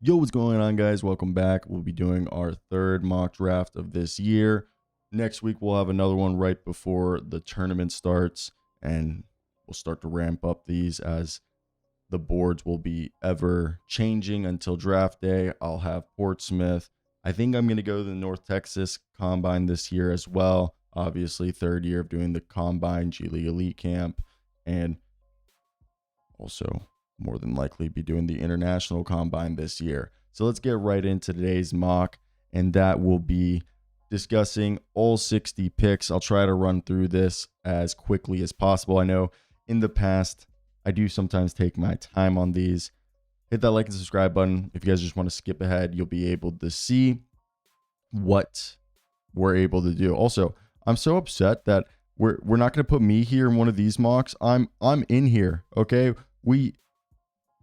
Yo, what's going on, guys? Welcome back. We'll be doing our third mock draft of this year. Next week, we'll have another one right before the tournament starts, and we'll start to ramp up these as the boards will be ever changing until draft day. I'll have Portsmouth. I think I'm going to go to the North Texas Combine this year as well. Obviously, third year of doing the Combine, G League Elite Camp, and also more than likely be doing the International Combine this year. So let's get right into today's mock, and that will be discussing all 60 picks. I'll try to run through this as quickly as possible. I know in the past, I do sometimes take my time on these. Hit that like and subscribe button. If you guys just want to skip ahead, you'll be able to see what we're able to do. Also, I'm so upset that we're not going to put me here in one of these mocks. I'm in here, okay?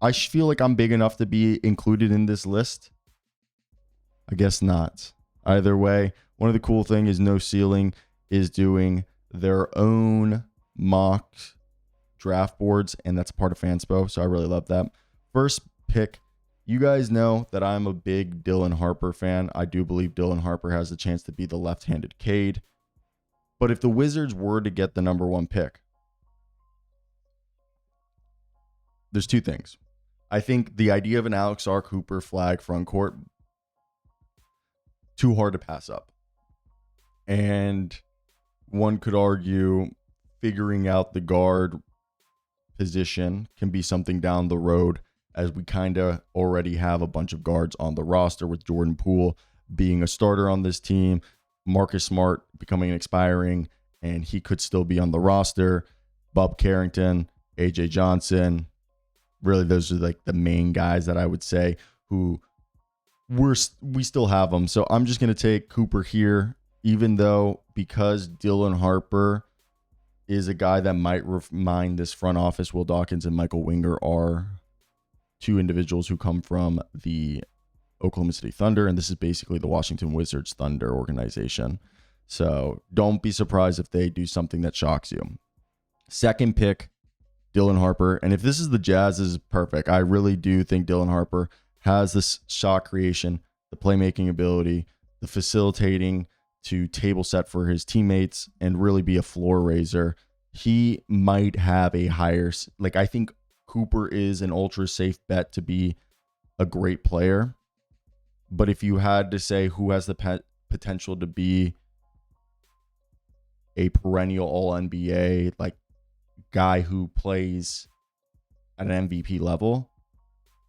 I feel like I'm big enough to be included in this list. I guess not. Either way, one of the cool things is No Ceiling is doing their own mock draft boards, and that's part of Fanspo, so I really love that. First pick, you guys know that I'm a big Dylan Harper fan. I do believe Dylan Harper has the chance to be the left-handed Cade. But if the Wizards were to get the number one pick, there's two things. I think the idea of an Alex R. Cooper flag front court, too hard to pass up. And one could argue figuring out the guard position can be something down the road, as we kind of already have a bunch of guards on the roster, with Jordan Poole being a starter on this team, Marcus Smart becoming an expiring, and he could still be on the roster, Bob Carrington, AJ Johnson. Really, those are like the main guys that I would say who we still have them. So I'm just going to take Cooper here, even though because Dylan Harper is a guy that might remind this front office. Will Dawkins and Michael Winger are two individuals who come from the Oklahoma City Thunder, and this is basically the Washington Wizards Thunder organization. So don't be surprised if they do something that shocks you. Second pick, Dylan Harper. And if this is the Jazz, this is perfect. I really do think Dylan Harper has this shot creation, the playmaking ability, the facilitating to table set for his teammates, and really be a floor raiser. He might have a higher, I think Cooper is an ultra safe bet to be a great player. But if you had to say who has the potential to be a perennial All-NBA, guy who plays at an MVP level,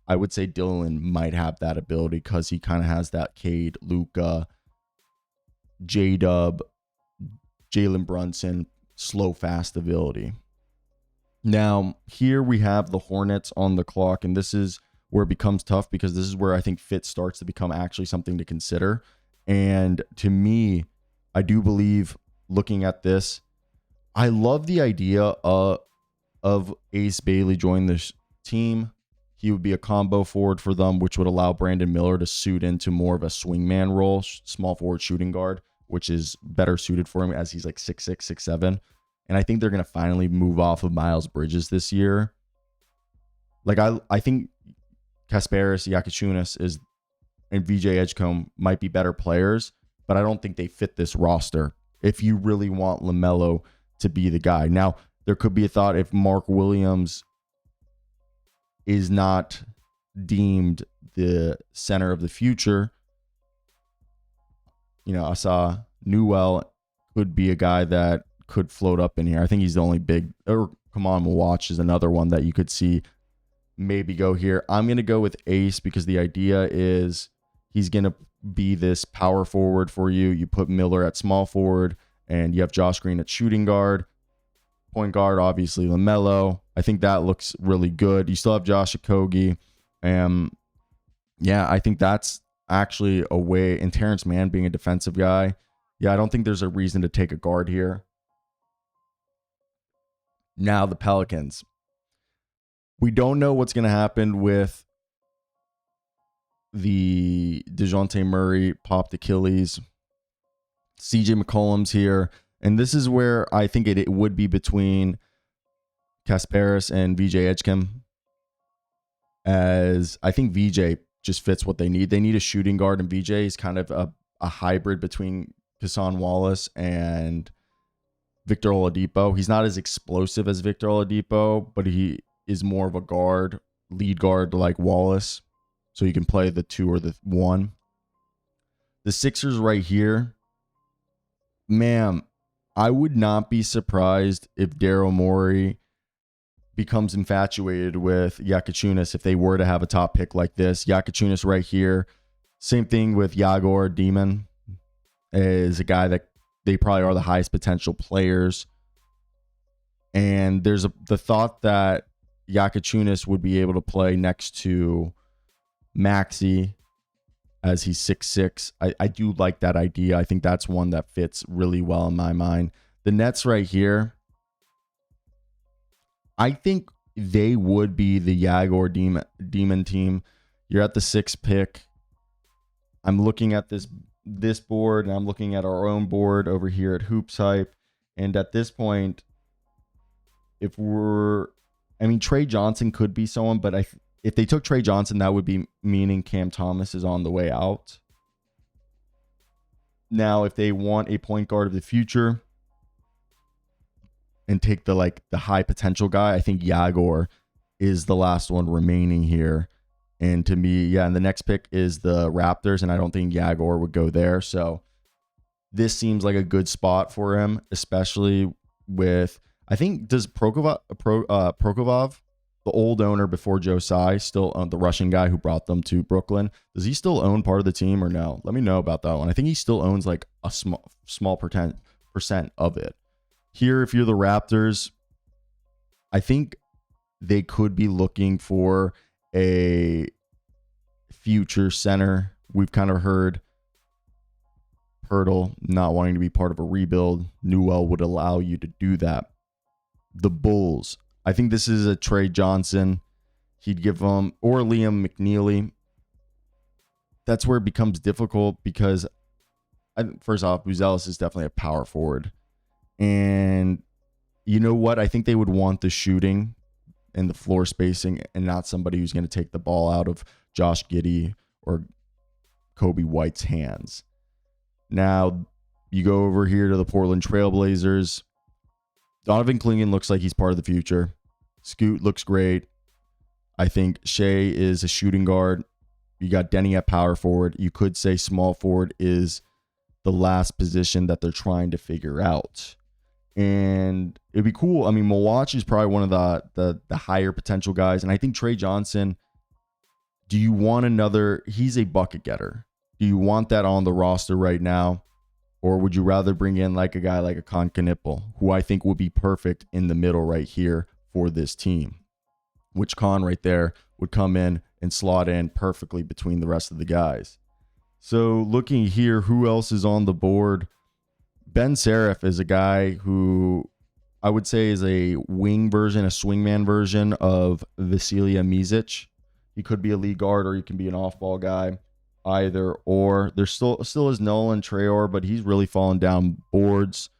I would say Dylan might have that ability, because he kind of has that Cade, Luka, J-Dub, Jalen Brunson, slow, fast ability. Now, here we have the Hornets on the clock, and this is where it becomes tough, because this is where I think fit starts to become actually something to consider. And to me, I do believe, looking at this, I love the idea of Ace Bailey joining this team. He would be a combo forward for them, which would allow Brandon Miller to suit into more of a swingman role, small forward shooting guard, which is better suited for him, as he's like 6'6", 6'7". And I think they're going to finally move off of Miles Bridges this year. I think Kasparis, Yakuchunas and VJ Edgecombe might be better players, but I don't think they fit this roster if you really want LaMelo to be the guy. Now, there could be a thought, if Mark Williams is not deemed the center of the future, Asa Newell could be a guy that could float up in here. I think he's the only big, or Kaman Watch is another one that you could see maybe go here. I'm going to go with Ace, because the idea is he's going to be this power forward for you. You put Miller at small forward, and you have Josh Green at shooting guard. Point guard, obviously, LaMelo. I think that looks really good. You still have Josh Okogie. Yeah, I think that's actually a way. And Terrence Mann being a defensive guy. Yeah, I don't think there's a reason to take a guard here. Now, the Pelicans. We don't know what's going to happen with the DeJounte Murray popped Achilles. CJ McCollum's here. And this is where I think it would be between Kasparis and VJ Edgecombe, as I think VJ just fits what they need. They need a shooting guard, and VJ is kind of a hybrid between Hassan Wallace and Victor Oladipo. He's not as explosive as Victor Oladipo, but he is more of a guard, lead guard like Wallace. So you can play the 2 or the 1. The Sixers right here, ma'am, I would not be surprised if Daryl Morey becomes infatuated with Jakučiūnas if they were to have a top pick like this. Jakučiūnas right here. Same thing with Yagor Demon, is a guy that they probably are the highest potential players. And there's the thought that Jakučiūnas would be able to play next to Maxey as he's 6'6". I do like that idea. I think that's one that fits really well in my mind. The Nets right here, I think they would be the Yagor Demon team. You're at the 6th pick. I'm looking at this board, and I'm looking at our own board over here at Hoops Hype. And at this point, Trey Johnson could be someone, but if they took Trey Johnson, that would be meaning Cam Thomas is on the way out. Now, if they want a point guard of the future and take the high potential guy, I think Yagor is the last one remaining here. And to me, and the next pick is the Raptors, and I don't think Yagor would go there. So this seems like a good spot for him, especially with, I think, does Prokhorov, the old owner before Joe Tsai, still own the Russian guy who brought them to Brooklyn? Does he still own part of the team or no? Let me know about that one. I think he still owns like a small percent of it. Here, if you're the Raptors, I think they could be looking for a future center. We've kind of heard Pirtle not wanting to be part of a rebuild. Newell would allow you to do that. The Bulls, I think this is a Trey Johnson. He'd give them, or Liam McNeely. That's where it becomes difficult because, first off, Buzelis is definitely a power forward. And you know what? I think they would want the shooting and the floor spacing and not somebody who's going to take the ball out of Josh Giddey or Kobe White's hands. Now, you go over here to the Portland Trailblazers. Donovan Clingan looks like he's part of the future. Scoot looks great. I think Shea is a shooting guard. You got Denny at power forward. You could say small forward is the last position that they're trying to figure out. And it'd be cool. I mean, Milwaukee is probably one of the higher potential guys. And I think Trey Johnson, do you want another? He's a bucket getter. Do you want that on the roster right now? Or would you rather bring in like a guy like a Con Knipple, who I think would be perfect in the middle right here for this team? Which Con right there would come in and slot in perfectly between the rest of the guys. So looking here, who else is on the board? Ben Seraph is a guy who I would say is a wing version, a swingman version of Vasilija Micic. He could be a lead guard or he can be an off-ball guy. Either or. There's still is Nolan Traore, but he's really fallen down boards.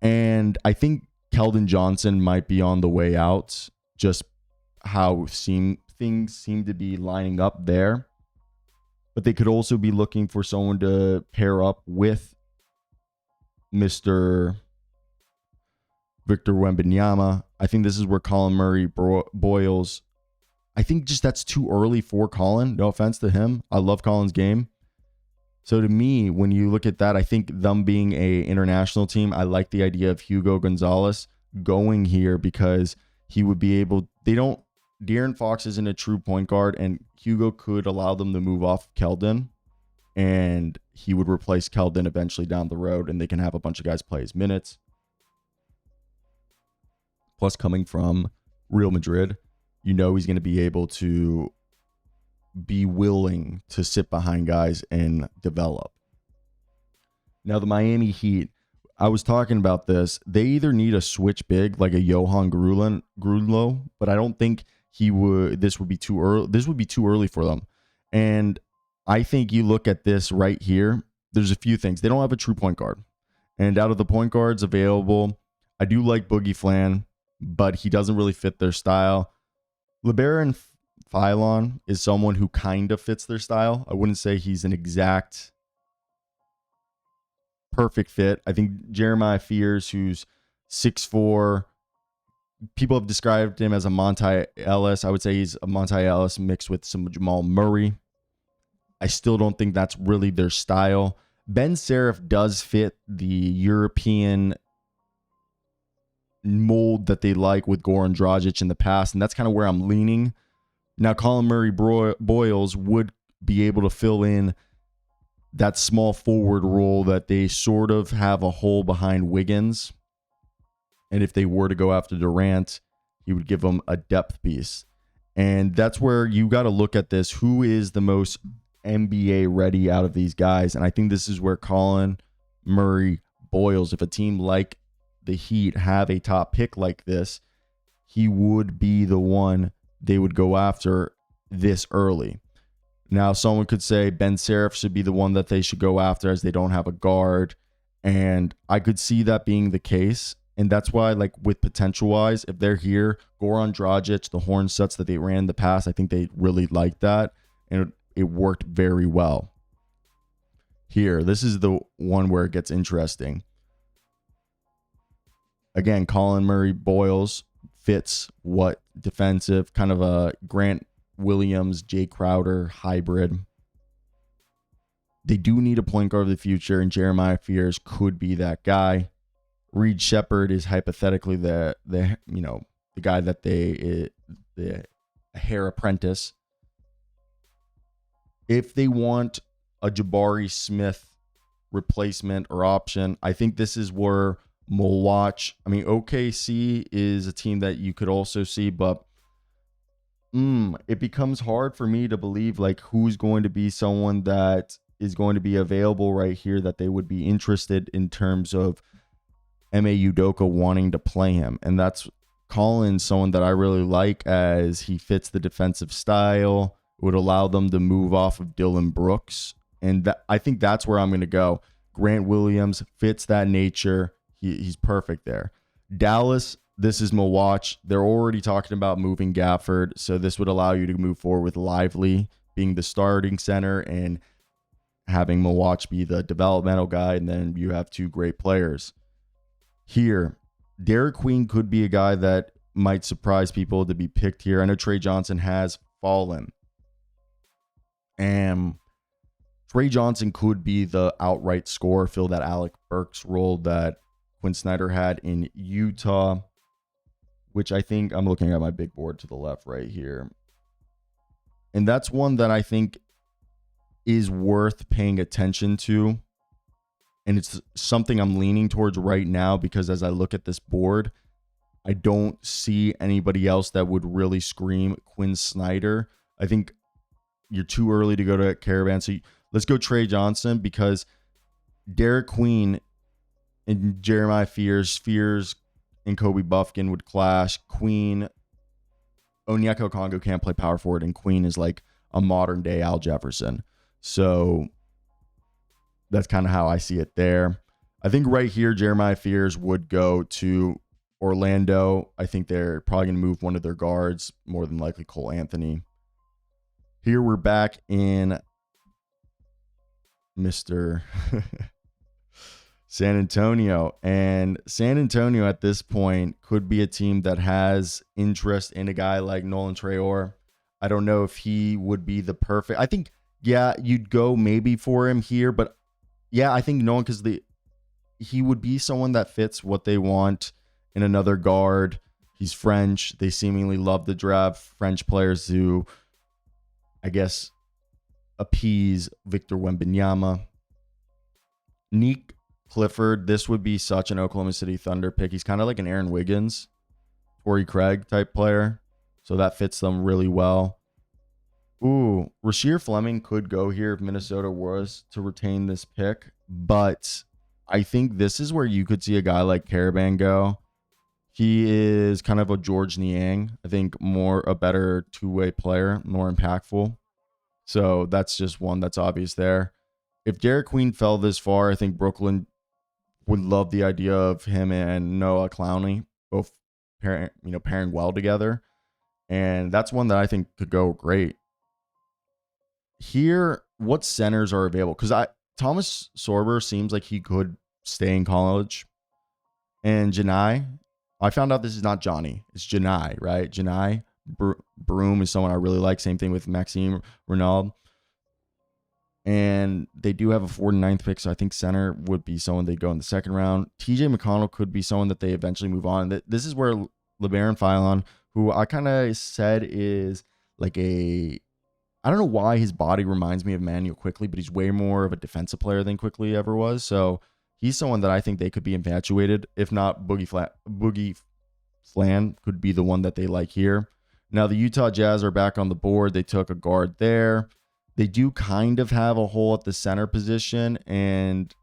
And I think Keldon Johnson might be on the way out, just how things seem to be lining up there. But they could also be looking for someone to pair up with Mr. Victor Wembanyama. I think this is where Colin Murray boils. I think just that's too early for Colin. No offense to him. I love Colin's game. So to me, when you look at that, I think them being a international team, I like the idea of Hugo Gonzalez going here because he would be able, De'Aaron Fox isn't a true point guard, and Hugo could allow them to move off Keldon, and he would replace Keldon eventually down the road, and they can have a bunch of guys play his minutes. Plus, coming from Real Madrid, you know he's going to be able to be willing to sit behind guys and develop. Now, the Miami Heat, I was talking about this. They either need a switch big like a Johan Grudlow, but I don't think this would be too early. This would be too early for them. And I think you look at this right here, there's a few things. They don't have a true point guard. And out of the point guards available, I do like Boogie Flan, but he doesn't really fit their style. LeBaron Phylon is someone who kind of fits their style. I wouldn't say he's an exact perfect fit. I think Jeremiah Fears, who's 6'4", people have described him as a Monty Ellis. I would say he's a Monty Ellis mixed with some Jamal Murray. I still don't think that's really their style. Ben Seraph does fit the European mold that they like with Goran Dragic in the past, and that's kind of where I'm leaning. Now, Colin Murray-Boyles would be able to fill in that small forward role that they sort of have a hole behind Wiggins. And if they were to go after Durant, he would give them a depth piece. And that's where you got to look at this. Who is the most NBA ready out of these guys? And I think this is where Colin Murray-Boyles, if a team like the Heat have a top pick like this, he would be the one they would go after this early. Now, someone could say Ben Seraph should be the one that they should go after as they don't have a guard. And I could see that being the case. And that's why, like, with potential-wise, if they're here, Goran Dragic, the horn sets that they ran in the past, I think they really liked that. And it worked very well. Here, this is the one where it gets interesting. Again, Colin Murray-Boyles fits what defensive, kind of a Grant Williams, Jay Crowder hybrid. They do need a point guard of the future, and Jeremiah Fears could be that guy. Reed Shepherd is hypothetically the guy that the hair apprentice. If they want a Jabari Smith replacement or option, I think this is where Milwaukee. I mean, OKC is a team that you could also see, but it becomes hard for me to believe like who's going to be someone that is going to be available right here that they would be interested in terms of Ime Udoka wanting to play him. And that's Colin, someone that I really like as he fits the defensive style, would allow them to move off of Dillon Brooks. And I think that's where I'm going to go. Grant Williams fits that nature. He's perfect there. Dallas, this is Milwaukee. They're already talking about moving Gafford. So this would allow you to move forward with Lively being the starting center and having Milwaukee be the developmental guy. And then you have two great players. Here, Derek Queen could be a guy that might surprise people to be picked here. I know Trey Johnson has fallen. And Trey Johnson could be the outright scorer, fill that Alec Burks role that Quinn Snyder had in Utah, which I think I'm looking at my big board to the left right here. And that's one that I think is worth paying attention to. And it's something I'm leaning towards right now because as I look at this board, I don't see anybody else that would really scream Quinn Snyder. I think you're too early to go to Caravan. So let's go Trey Johnson because Derek Queen and Jeremiah Fears and Kobe Buffkin would clash. Queen, Onyeka Okongwu can't play power forward, and Queen is like a modern day Al Jefferson. So that's kind of how I see it there. I think right here, Jeremiah Fears would go to Orlando. I think they're probably going to move one of their guards, more than likely Cole Anthony. Here we're back in Mr. San Antonio. And San Antonio at this point could be a team that has interest in a guy like Nolan Traore. I don't know if he would be the perfect. I think, yeah, you'd go maybe for him here, but yeah, I think Nolan, because he would be someone that fits what they want in another guard. He's French. They seemingly love to draft French players who, I guess, appease Victor Wembanyama. Nick Clifford, this would be such an Oklahoma City Thunder pick. He's kind of like an Aaron Wiggins, Torrey Craig type player. So that fits them really well. Ooh, Rasheer Fleming could go here if Minnesota was to retain this pick. But I think this is where you could see a guy like Caravan go. He is kind of a George Niang. I think more a better two-way player, more impactful. So that's just one that's obvious there. If Derek Queen fell this far, I think Brooklyn would love the idea of him and Noah Clowney both pairing well together. And that's one that I think could go great. Here, what centers are available? Because Thomas Sorber seems like he could stay in college. And Janai, I found out this is not Johnny. It's Janai, right? Janai Broom is someone I really like. Same thing with Maxime Ronald. And they do have a 49th pick, so I think center would be someone they go in the second round. TJ McConnell could be someone that they eventually move on. This is where LeBaron Philon, who I kind of said is like I don't know why his body reminds me of Manuel Quickley, but he's way more of a defensive player than Quickley ever was. So he's someone that I think they could be infatuated. If not, Boogie Flan could be the one that they like here. Now, the Utah Jazz are back on the board. They took a guard there. They do kind of have a hole at the center position, and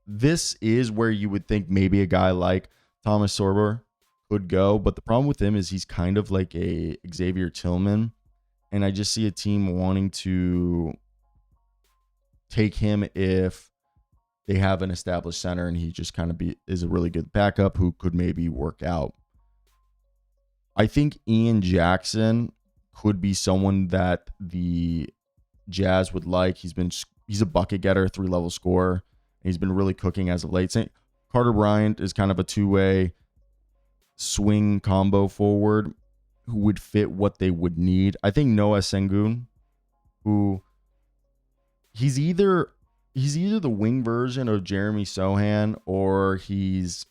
this is where you would think maybe a guy like Thomas Sorber could go. But the problem with him is he's kind of like a Xavier Tillman. And I just see a team wanting to take him if they have an established center and he just kind of is a really good backup who could maybe work out. I think Ian Jackson could be someone that the Jazz would like. He's a bucket getter, 3-level scorer. And he's been really cooking as of late. Carter Bryant is kind of a two-way swing combo forward who would fit what they would need. I think Noah Sengun, who he's either the wing version of Jeremy Sohan, or he's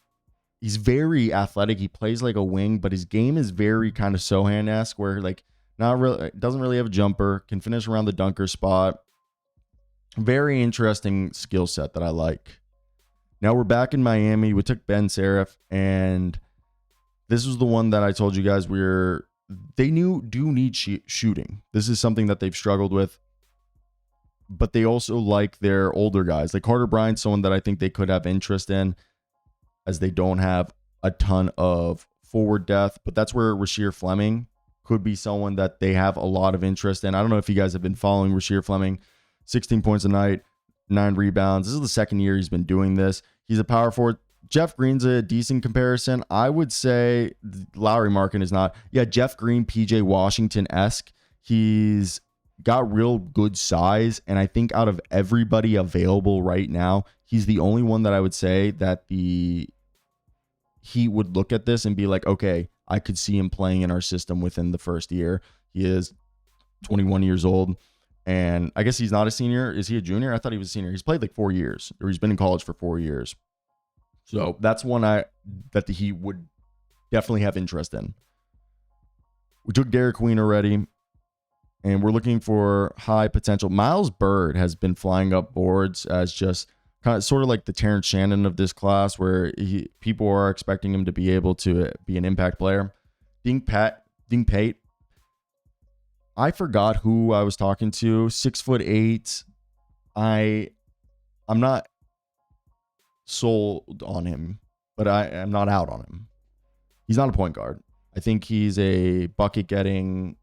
very athletic. He plays like a wing, but his game is very kind of Sohan-esque, where like not really doesn't really have a jumper, can finish around the dunker spot. Very interesting skill set that I like. Now we're back in Miami. We took Ben Seraph, and this was the one that I told you guys they do need shooting. This is something that they've struggled with, but they also like their older guys. Like Carter Bryant, someone that I think they could have interest in, as they don't have a ton of forward depth. But that's where Rasheer Fleming could be someone that they have a lot of interest in. I don't know if you guys have been following Rasheer Fleming. 16 points a night, 9 rebounds. This is the second year he's been doing this. He's a power forward. Jeff Green's a decent comparison. I would say Lowry Markin is not. Yeah, Jeff Green, PJ Washington-esque. He's got real good size, and I think out of everybody available right now, he's the only one that I would say that he would look at this and be like, okay, I could see him playing in our system within the first year. He is 21 years old, and I guess he's not a senior. Is he a junior? I thought he was a senior. He's played like 4 years, or he's been in college for 4 years. So that's one that the Heat would definitely have interest in. We took Derek Queen already, and we're looking for high potential. Miles Bird has been flying up boards as just kind of sort of like the Terrence Shannon of this class, where people are expecting him to be able to be an impact player. Ding Pate. I forgot who I was talking to. 6'8". I'm not sold on him, but I am not out on him. He's not a point guard. I think he's a bucket getting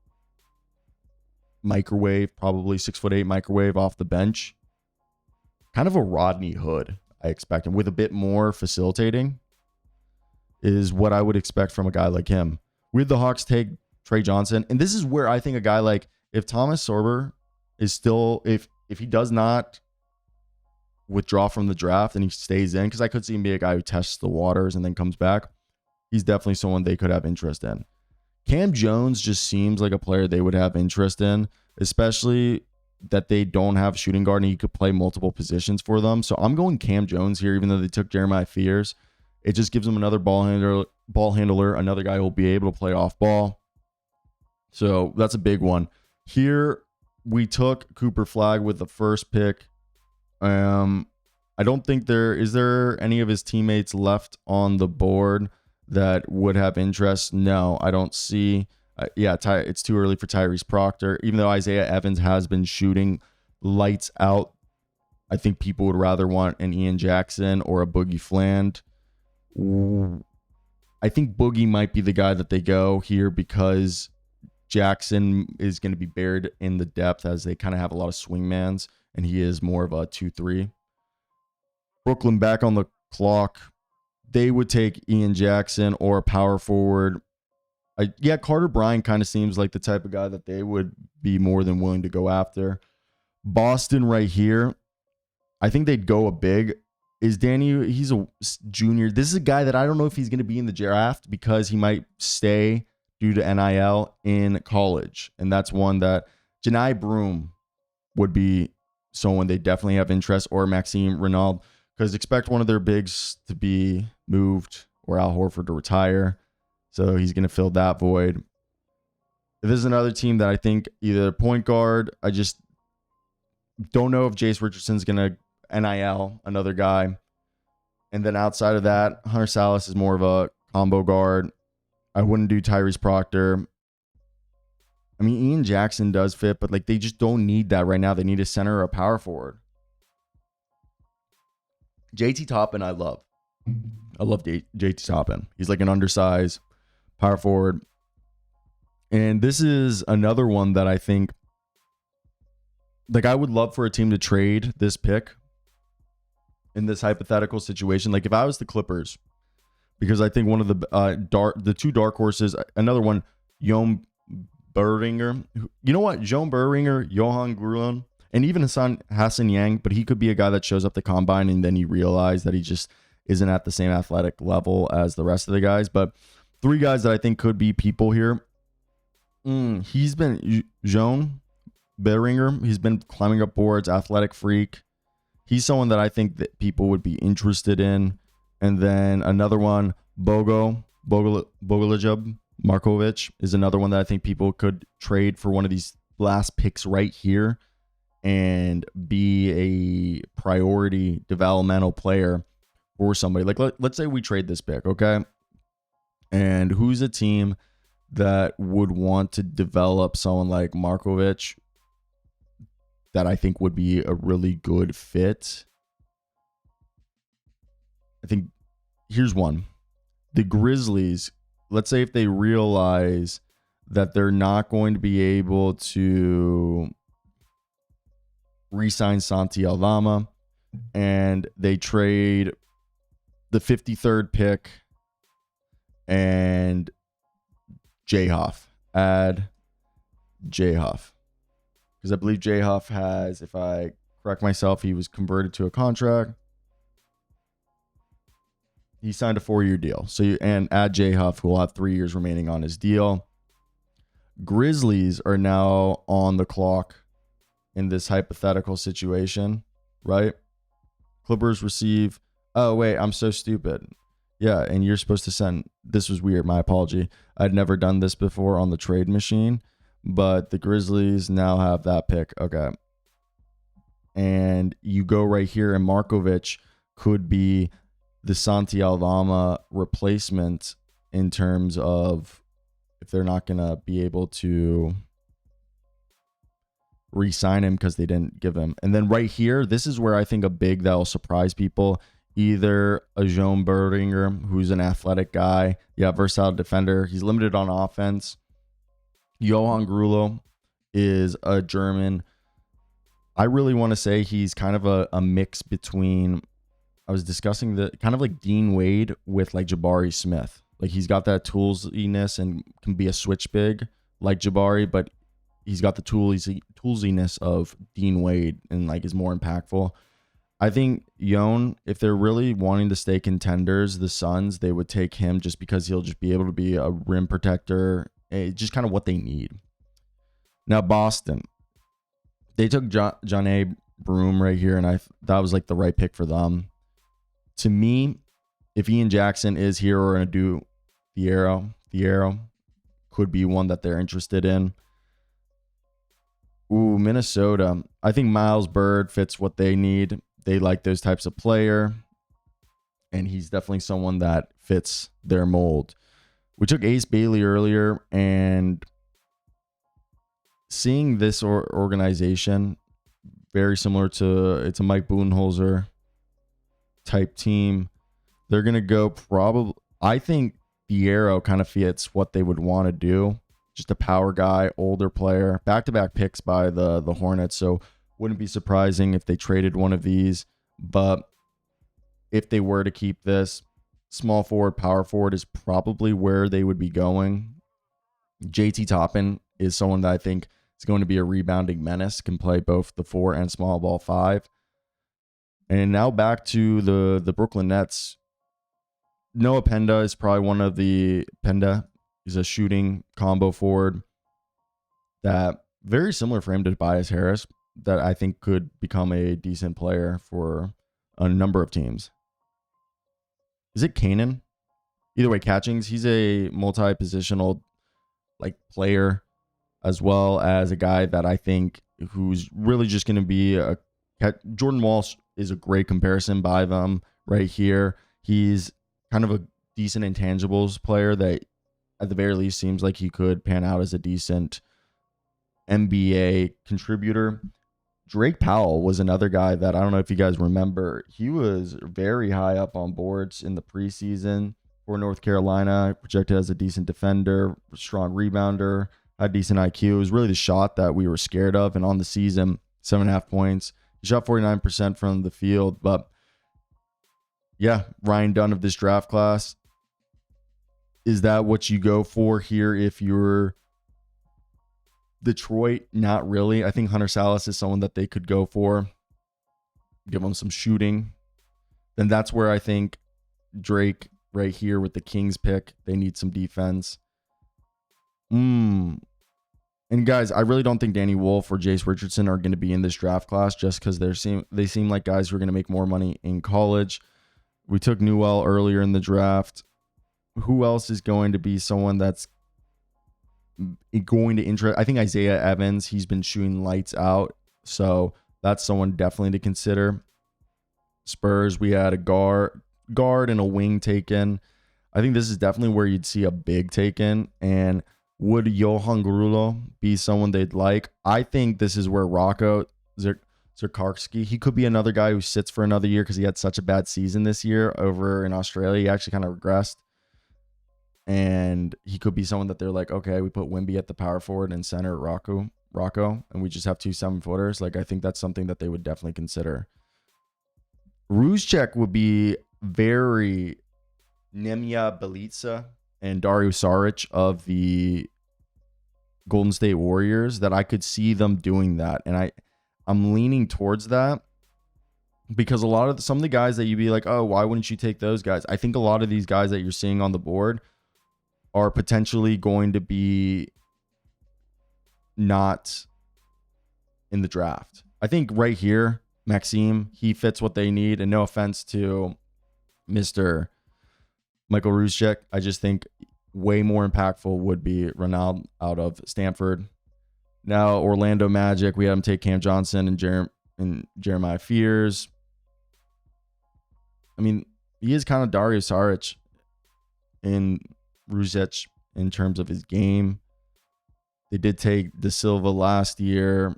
microwave, probably 6'8" microwave off the bench. Kind of a Rodney Hood, I expect him, with a bit more facilitating is what I would expect from a guy like him. With the Hawks take Trey Johnson, and this is where I think a guy like, if Thomas Sorber is still, if he does not withdraw from the draft and he stays in, because I could see him be a guy who tests the waters and then comes back, he's definitely someone they could have interest in. Cam Jones just seems like a player they would have interest in, especially that they don't have shooting guard and he could play multiple positions for them. So I'm going Cam Jones here, even though they took Jeremiah Fears. It just gives them another ball handler, another guy who will be able to play off ball. So that's a big one. Here we took Cooper Flagg with the first pick. I don't think is there any of his teammates left on the board that would have interest? No, I don't see. It's too early for Tyrese Proctor. Even though Isaiah Evans has been shooting lights out, I think people would rather want an Ian Jackson or a Boogie Fland. I think Boogie might be the guy that they go here, because Jackson is going to be buried in the depth, as they kind of have a lot of swingmans, and he is more of a 2-3. Brooklyn back on the clock. They would take Ian Jackson or a power forward. Yeah, Carter Bryant kind of seems like the type of guy that they would be more than willing to go after. Boston right here, I think they'd go a big. Is Danny, he's a junior. This is a guy that I don't know if he's going to be in the draft because he might stay due to NIL in college. And that's one that Janai Broom would be someone they definitely have interest, or Maxime Renaud, because expect one of their bigs to be moved or Al Horford to retire. So he's going to fill that void. This is another team that I think either point guard, I just don't know if Jace Richardson's going to NIL another guy. And then outside of that, Hunter Salas is more of a combo guard. I wouldn't do Tyrese Proctor. I mean, Ian Jackson does fit, but like they just don't need that right now. They need a center or a power forward. JT Toppin, I love. I love JT Toppin. He's like an undersized power forward. And this is another one that I think, like, I would love for a team to trade this pick in this hypothetical situation. Like if I was the Clippers, because I think one of the two dark horses, another one, Johan Burringer. You know what? Johan Burringer, Johan Grulon, and even Hassan Yang, but he could be a guy that shows up the combine and then you realize that he just isn't at the same athletic level as the rest of the guys. But three guys that I think could be people here. He's been Joan Beringer. He's been climbing up boards, athletic freak. He's someone that I think that people would be interested in. And then another one, Bogolajub Markovic is another one that I think people could trade for one of these last picks right here and be a priority developmental player for somebody. Like let's say we trade this pick, okay? And who's a team that would want to develop someone like Markovic that I think would be a really good fit? I think here's one. The Grizzlies, let's say if they realize that they're not going to be able to re-sign Santi Aldama and they trade the 53rd pick and J-Huff. Add J-Huff. Because I believe J-Huff has, if I correct myself, he was converted to a contract. He signed a 4-year deal. And add J-Huff, who will have 3 years remaining on his deal. Grizzlies are now on the clock in this hypothetical situation, right? Clippers receive, oh, wait, I'm so stupid. Yeah, and you're supposed to send, this was weird, my apology. I'd never done this before on the trade machine, but the Grizzlies now have that pick. Okay. And you go right here, and Markovic could be the Santi Aldama replacement in terms of if they're not going to be able to re-sign him because they didn't give him. And then right here, this is where I think a big that will surprise people. Either a Joan Berdinger, who's an athletic guy, versatile defender. He's limited on offense. Johan Grulo is a German. I really want to say he's kind of a mix between, I was discussing the kind of like Dean Wade with like Jabari Smith. Like he's got that toolsiness and can be a switch big like Jabari, but he's got the toolsiness of Dean Wade and like is more impactful. I think Yon, if they're really wanting to stay contenders, the Suns, they would take him just because he'll just be able to be a rim protector. Just kind of what they need. Now, Boston. They took John A. Broom right here, and that was like the right pick for them. To me, if Ian Jackson is here or going to do Thiero could be one that they're interested in. Ooh, Minnesota. I think Miles Bird fits what they need. They like those types of player, and he's definitely someone that fits their mold. We took Ace Bailey earlier, and seeing this organization, very similar to, it's a Mike Budenholzer type team. They're going to go probably, I think Thiero kind of fits what they would want to do. Just a power guy, older player, back-to-back picks by the Hornets. So wouldn't be surprising if they traded one of these. But if they were to keep this, small forward, power forward is probably where they would be going. JT Toppin is someone that I think is going to be a rebounding menace, can play both the 4 and small ball 5. And now back to the Brooklyn Nets. Noah Penda is probably one of the Penda. He's a shooting combo forward that very similar frame to Tobias Harris that I think could become a decent player for a number of teams. Is it Kanan? Either way, Catchings, he's a multi-positional like player, as well as a guy that I think who's really just going to be a Jordan Walsh is a great comparison by them right here. He's kind of a decent intangibles player that at the very least seems like he could pan out as a decent NBA contributor. Drake Powell was another guy that I don't know if you guys remember. He was very high up on boards in the preseason for North Carolina, projected as a decent defender, strong rebounder, had decent IQ. It was really the shot that we were scared of. And on the season, 7.5 points. He shot 49% from the field. But yeah, Ryan Dunn of this draft class. Is that what you go for here if you're Detroit? Not really. I think Hunter Salas is someone that they could go for. Give him some shooting. Then that's where I think Drake right here with the Kings pick. They need some defense. And guys, I really don't think Danny Wolf or Jace Richardson are going to be in this draft class just because they seem like guys who are going to make more money in college. We took Newell earlier in the draft. Who else is going to be someone that's going to interest? I think Isaiah Evans, he's been shooting lights out. So that's someone definitely to consider. Spurs, we had a guard and a wing taken. I think this is definitely where you'd see a big taken. And would Johan Grulo be someone they'd like? I think this is where Rocco Zerkarski, he could be another guy who sits for another year because he had such a bad season this year over in Australia. He actually kind of regressed. And he could be someone that they're like, okay, we put Wimby at the power forward and center Rocco, and we just have 2 7-footers. Like, I think that's something that they would definitely consider. Ruzcek would be very Nemanja Bjelica and Dario Saric of the Golden State Warriors, that I could see them doing that. And I'm leaning towards that because some of the guys that you'd be like, oh, why wouldn't you take those guys? I think a lot of these guys that you're seeing on the board are potentially going to be not in the draft. I think right here, Maxime, he fits what they need. And no offense to Mr. Michael Ruzcek, I just think way more impactful would be Ronald out of Stanford. Now, Orlando Magic, we had him take Cam Johnson and Jeremiah Fears. I mean, he is kind of Dario Saric in Ruzcek in terms of his game. They did take De Silva last year,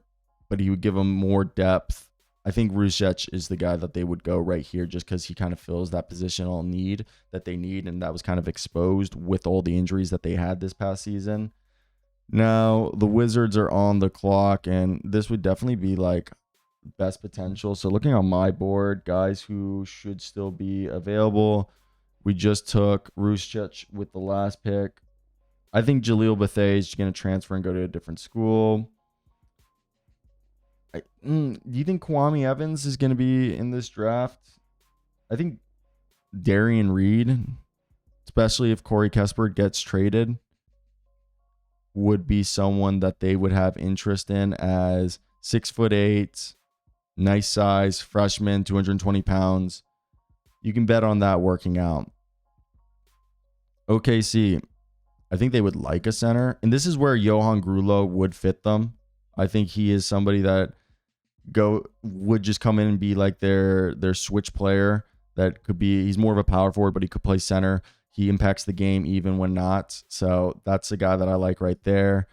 but he would give him more depth. I think Ruzcek is the guy that they would go right here just because he kind of fills that positional need that they need, and that was kind of exposed with all the injuries that they had this past season. Now, the Wizards are on the clock, and this would definitely be like best potential. So looking on my board, guys who should still be available, we just took Ruzcek with the last pick. I think Jaleel Bethea is going to transfer and go to a different school. Do you think Kwame Evans is going to be in this draft? I think Darian Reed, especially if Corey Kispert gets traded, would be someone that they would have interest in as 6'8", nice size, freshman, 220 pounds. You can bet on that working out. OKC, I think they would like a center. And this is where Johan Grulo would fit them. I think he is somebody that would just come in and be like their switch player. That could be, he's more of a power forward, but he could play center. He impacts the game even when not. So that's a guy that I like right there.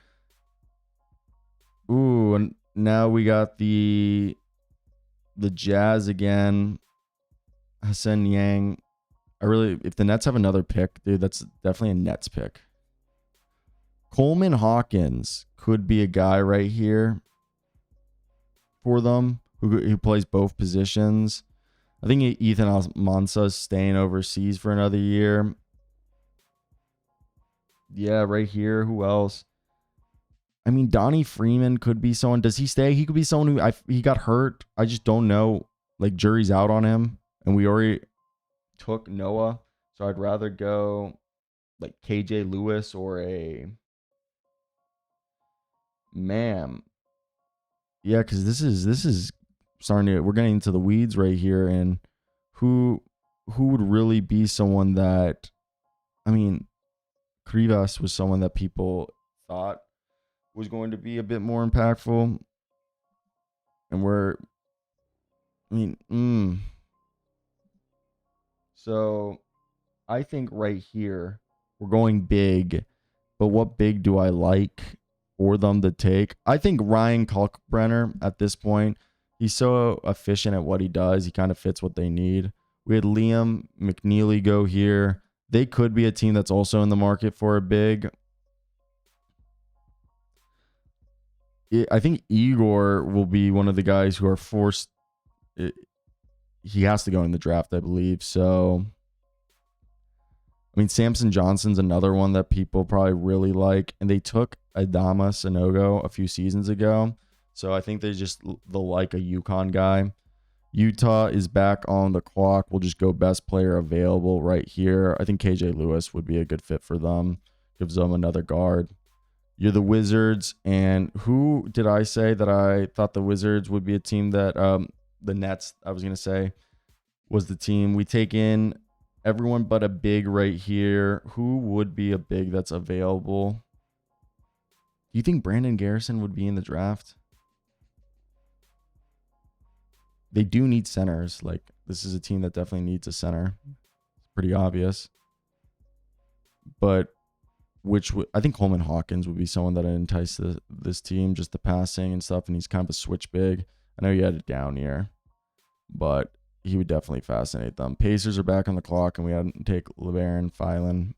Ooh, and now we got the Jazz again. Hassan Yang. If the Nets have another pick, dude, that's definitely a Nets pick. Coleman Hawkins could be a guy right here for them who plays both positions. I think Ethan Almansa is staying overseas for another year. Yeah, right here. Who else? I mean, Donnie Freeman could be someone. Does he stay? He could be someone who he got hurt. I just don't know. Like, jury's out on him, and we already took Noah, so I'd rather go like KJ Lewis or a Mam. Yeah, because this is starting to, we're getting into the weeds right here, and who who would really be someone that, I mean, Krivas was someone that people thought was going to be a bit more impactful, and I mean, so I think right here we're going big, but what big do I like for them to take? I think Ryan Kalkbrenner at this point, he's so efficient at what he does. He kind of fits what they need. We had Liam McNeely go here. They could be a team that's also in the market for a big. I think Igor will be one of the guys who are forced. He has to go in the draft, I believe. So I mean, Samson Johnson's another one that people probably really like, and they took Adama Sanogo a few seasons ago, so I think they'll like a UConn guy. Utah is back on the clock. We'll just go best player available right here. I think KJ Lewis would be a good fit for them. Gives them another guard. You're the Wizards, and who did I say that I thought the Wizards would be a team that the Nets, I was gonna say, was the team. We take in everyone but a big right here. Who would be a big that's available? Do you think Brandon Garrison would be in the draft? They do need centers. Like, this is a team that definitely needs a center. It's pretty obvious. But I think Coleman Hawkins would be someone that entice this team, just the passing and stuff, and he's kind of a switch big. I know you had it down here, but he would definitely fascinate them. Pacers are back on the clock, and we had to take LeBaron, Phylan.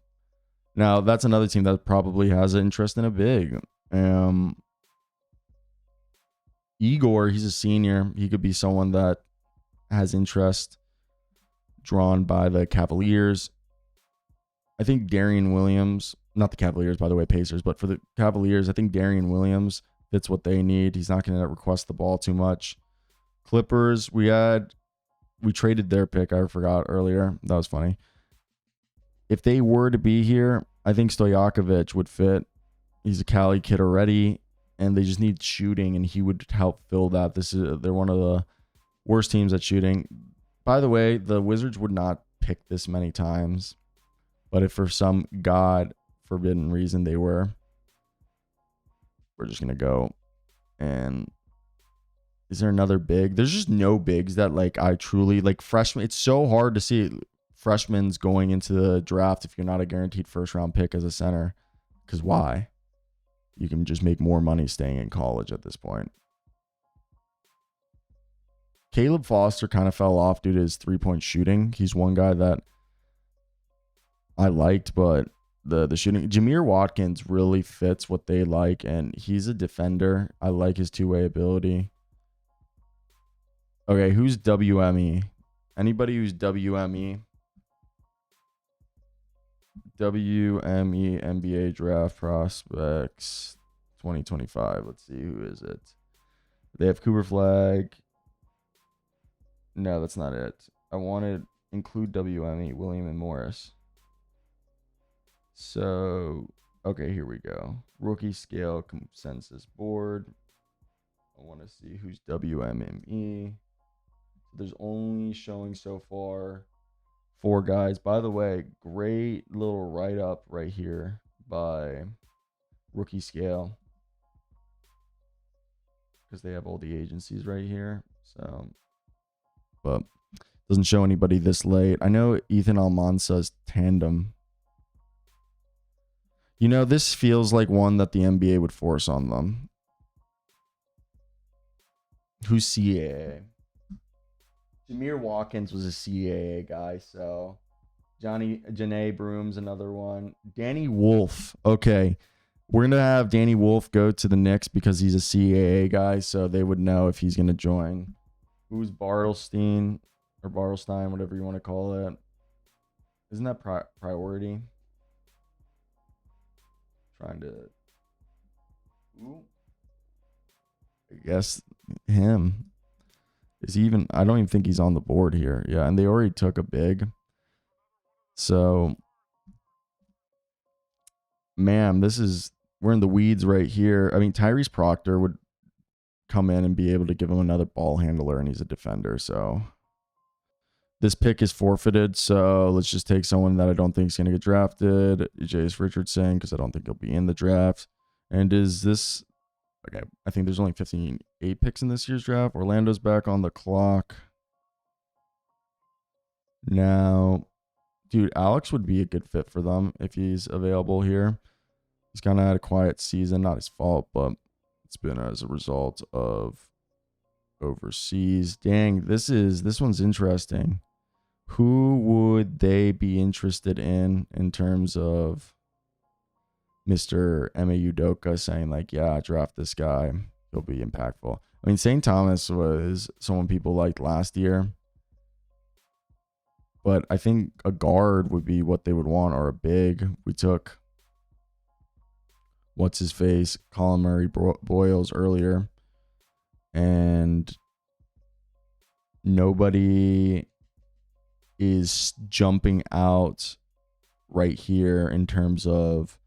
Now, that's another team that probably has an interest in a big. Igor, he's a senior. He could be someone that has interest drawn by the Cavaliers. I think Darian Williams, not the Cavaliers, by the way, Pacers, but for the Cavaliers, I think Darian Williams fits what they need. He's not going to request the ball too much. Clippers, we traded their pick. I forgot earlier. That was funny. If they were to be here, I think Stojakovic would fit. He's a Cali kid already, and they just need shooting, and he would help fill that. They're one of the worst teams at shooting. By the way, the Wizards would not pick this many times, but if for some God forbidden reason they were, we're just gonna go. And is there another big? There's just no bigs that like I truly like. Freshmen, it's so hard to see freshmen's going into the draft if you're not a guaranteed first round pick as a center. Because why? You can just make more money staying in college at this point. Caleb Foster kind of fell off due to his 3-point shooting. He's one guy that I liked, but the shooting. Jameer Watkins really fits what they like, and he's a defender. I like his two-way ability. Okay, who's WME? Anybody who's WME? WME NBA Draft Prospects 2025. Let's see, who is it? They have Cooper Flag. No, that's not it. I wanted include WME, William and Morris. So, okay, here we go. Rookie scale consensus board. I want to see who's WMME. There's only showing so far 4 guys. By the way, great little write-up right here by Rookie Scale, because they have all the agencies right here. So, but doesn't show anybody this late. I know Ethan Almanza's tandem. You know, this feels like one that the NBA would force on them. Who's CAA? Jameer Watkins was a CAA guy, so Janae Broom's another one. Danny Wolf. Okay. We're going to have Danny Wolf go to the Knicks because he's a CAA guy, so they would know if he's going to join. Who's Bartelstein or Bartelstein, whatever you want to call it? Isn't that priority? Trying to. Ooh, I guess him. Is he even? I don't even think he's on the board here. Yeah, and they already took a big. So, man, we're in the weeds right here. I mean, Tyrese Proctor would come in and be able to give him another ball handler, and he's a defender. So this pick is forfeited. So let's just take someone that I don't think is going to get drafted, Jace Richardson, because I don't think he'll be in the draft. And is this okay? I think there's only 8 picks in this year's draft. Orlando's back on the clock now. Dude, Alex would be a good fit for them if he's available here. He's kind of had a quiet season, not his fault, but it's been as a result of overseas. Dang, this one's interesting. Who would they be interested in terms of Mr. Eme Udoka saying like, yeah, draft this guy, he'll be impactful? I mean, St. Thomas was someone people liked last year, but I think a guard would be what they would want, or a big. We took what's his face, Colin Murray Boyles earlier, and nobody is jumping out right here in terms of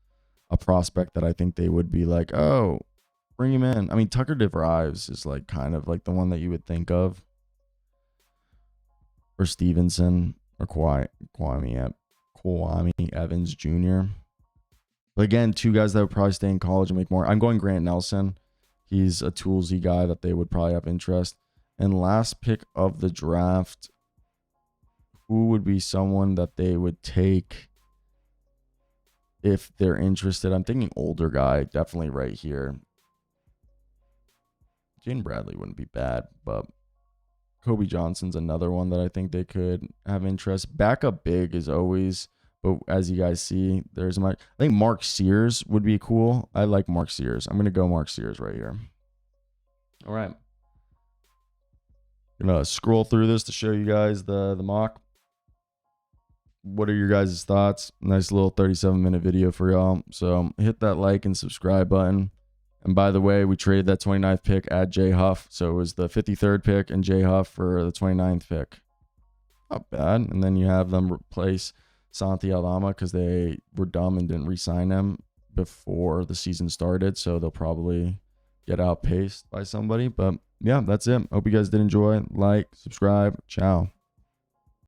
a prospect that I think they would be like, oh, bring him in. I mean, Tucker DeVries is like kind of like the one that you would think of, or Stevenson, or Kwame Evans Jr. But again, 2 guys that would probably stay in college and make more. I'm going Grant Nelson. He's a toolsy guy that they would probably have interest. And last pick of the draft, who would be someone that they would take if they're interested? I'm thinking older guy, definitely right here. Jane Bradley wouldn't be bad, but Kobe Johnson's another one that I think they could have interest. Backup big is always, but as you guys see, I think Mark Sears would be cool. I like Mark Sears. I'm going to go Mark Sears right here. All right. I'm going to scroll through this to show you guys the mock. What are your guys' thoughts? Nice little 37-minute video for y'all. So hit that like and subscribe button. And by the way, we traded that 29th pick at Jay Huff. So it was the 53rd pick and Jay Huff for the 29th pick. Not bad. And then you have them replace Santi Aldama because they were dumb and didn't re-sign him before the season started. So they'll probably get outpaced by somebody. But yeah, that's it. Hope you guys did enjoy. Like, subscribe. Ciao.